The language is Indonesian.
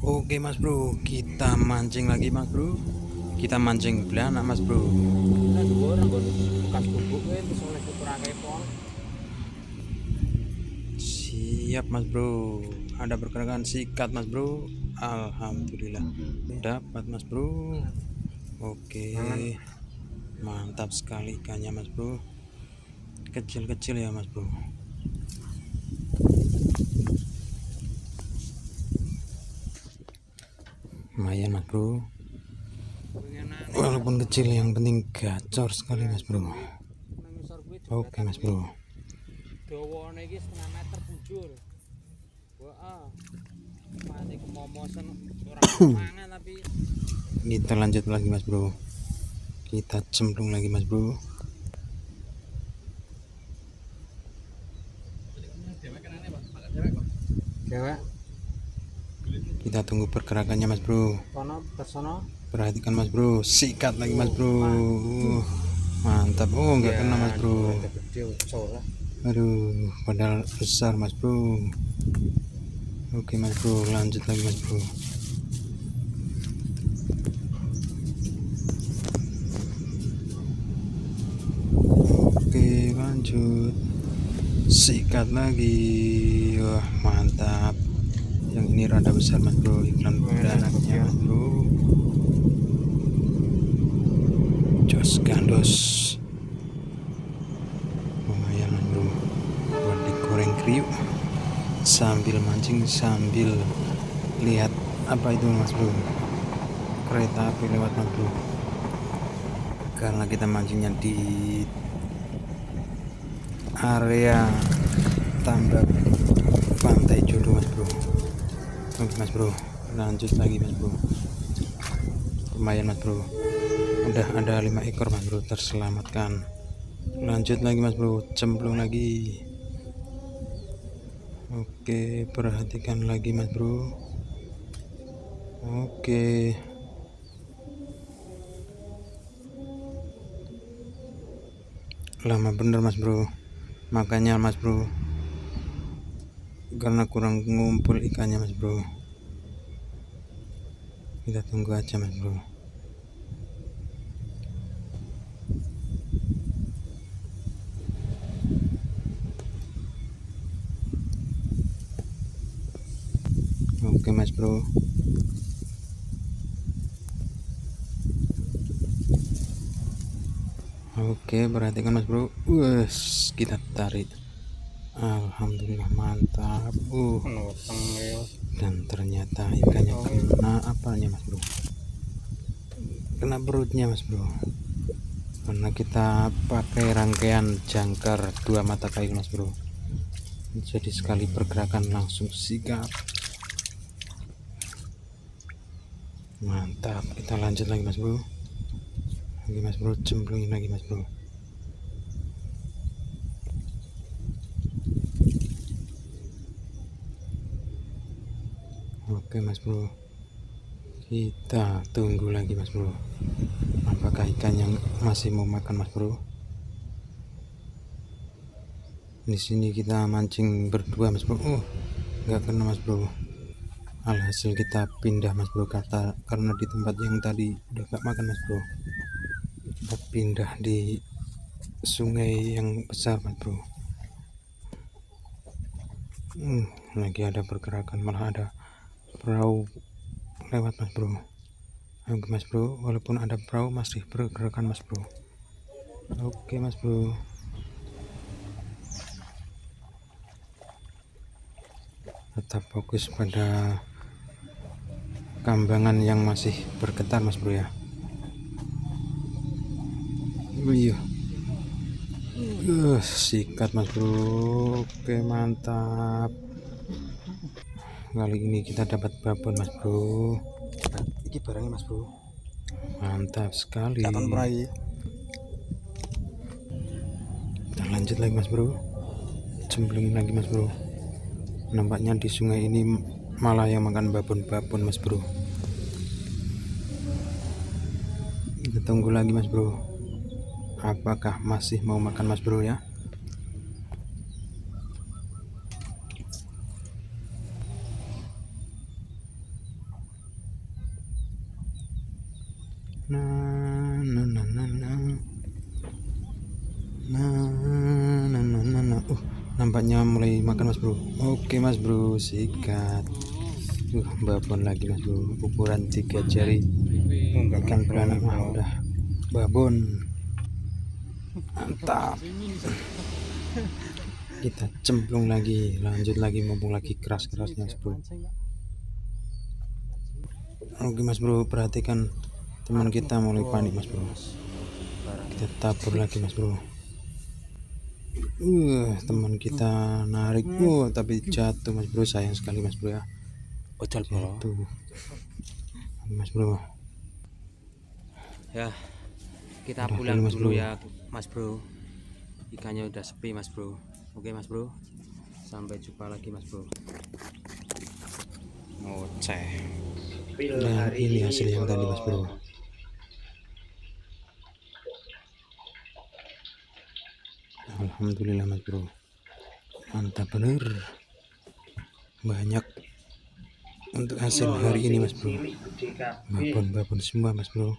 Oke mas bro, kita mancing lagi mas bro. Kita mancing belanak mas bro. Siap mas bro. Ada pergerakan sikat mas bro. Alhamdulillah dapat mas bro. Oke, mantap sekali ikannya mas bro. Kecil-kecil ya mas bro. Lumayan mas bro, walaupun kecil yang penting gacor sekali mas bro. Oke mas bro, dawane iki setengah meter bujur. Wah, mati kemomosan ora mangan tapi kita lanjut lagi mas bro. Kita cemplung lagi mas bro. Kita tunggu pergerakannya mas bro. Perhatikan mas bro, sikat lagi mas bro. Mantap. Oh nggak kena mas bro. Aduh, padahal besar mas bro. Oke mas bro, lanjut lagi mas bro. Oke lanjut, sikat lagi. Wah mantap, yang ini rada besar mas bro, iklan beranaknya mas bro. Jos gandos, lumayan mas bro, buat digoreng kriuk sambil mancing sambil lihat apa itu mas bro, kereta api lewat mas bro. Karena kita mancingnya di area tambak pantai Jodoh mas bro. Oke mas bro, lanjut lagi mas bro. Lumayan mas bro, udah ada 5 ekor mas bro terselamatkan. Lanjut lagi mas bro, cemplung lagi. Oke, perhatikan lagi mas bro. Oke, lama bener mas bro, makanya mas bro, karena kurang ngumpul ikannya mas bro. Kita tunggu aja mas bro. Oke mas bro, oke perhatikan mas bro. Kita tarik. Alhamdulillah mantap. Dan ternyata ikannya kena apanya mas bro, kena perutnya mas bro, karena kita pakai rangkaian jangkar 2 mata kail mas bro. Jadi sekali pergerakan langsung sigap. Mantap, kita lanjut lagi mas bro. Oke mas bro, cemplungin lagi mas bro. Oke mas bro, kita tunggu lagi mas bro, apakah ikan yang masih mau makan mas bro. Di sini kita mancing berdua mas bro. Nggak kena mas bro. Alhasil kita pindah mas bro, karena di tempat yang tadi udah gak makan mas bro, kita pindah di sungai yang besar mas bro. Lagi ada pergerakan, malah ada perahu lewat mas bro. Oke mas bro, walaupun ada perahu masih pergerakan mas bro. Oke mas bro, tetap fokus pada kambangan yang masih bergetar mas bro ya. Iya, sikat mas bro. Oke mantap, kali ini kita dapat babon mas bro. Ini barangnya mas bro, mantap sekali. Kita lanjut lagi mas bro, cemplungin lagi mas bro. Nampaknya di sungai ini malah yang makan babon-babon mas bro. Kita tunggu lagi mas bro, apakah masih mau makan mas bro ya. Nah, nah, nah, nah, nah. Nah, nah, nah, nah, nah. Nampaknya mulai makan mas bro. Oke mas bro, sikat. Babon lagi mas bro, ukuran 3 jari. Ikan beranak mah udah babon. Mantap. Kita cemplung lagi, lanjut lagi, mumpung lagi keras-kerasnya mas bro. Oke mas bro, perhatikan teman kita mulai panik mas bro. Kita tabur lagi mas bro. Teman kita narik, tapi jatuh mas bro, sayang sekali mas bro ya. Jatuh mas bro. Ya, kita Udah pulang dulu, Mas dulu Bro. ya mas bro. Ikannya udah sepi mas bro. Oke mas bro, sampai jumpa lagi mas bro. Ngoceh. Dan ini hasil yang tadi mas bro. Alhamdulillah mas bro, mantap bener, banyak untuk hasil hari ini mas bro. Babon semua mas bro.